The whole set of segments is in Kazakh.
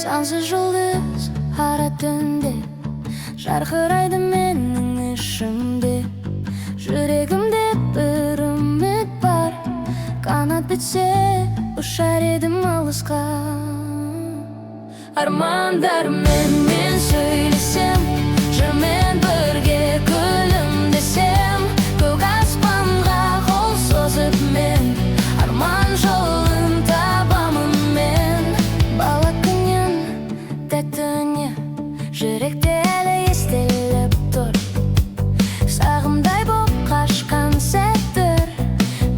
Сансыз жұлдыз қара түнде жарқырайды менің ішімде. Жүрегімде бір үміт бар, қанат бітсе ұшар едім алысқа. Армандармен мен сөйлесем, жырмен бірге күлімдесем, көк аспанға қол созып мен арман жолын табамын мен. Бала күннен тәттіне жүректе әлі естіліп тұр, сағымдай боп қашқан сәттер,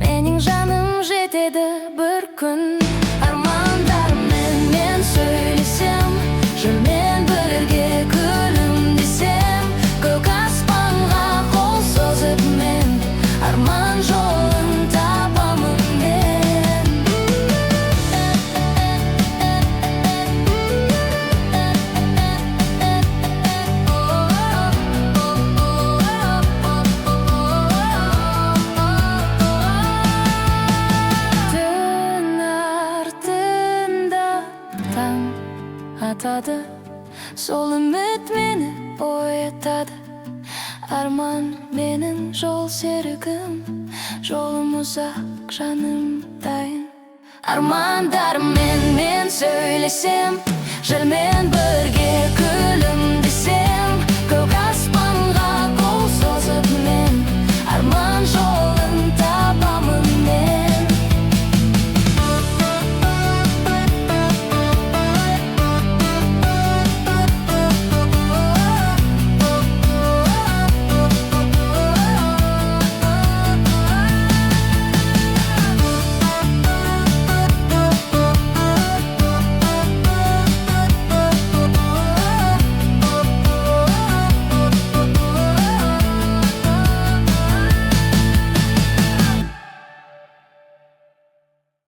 менің жаным жетеді бір күн. Армандармен мен сөйлесем, жырмен бірге күлімдесем, көк аспанға қол созып мен арман жолын табамын мен. Түн артында таң атады, сол үміт мені оятады. Арман менің жол серігім, жолым ұзақ, жаным дайын. Армандармен мен сөйлесем, жырмен бірге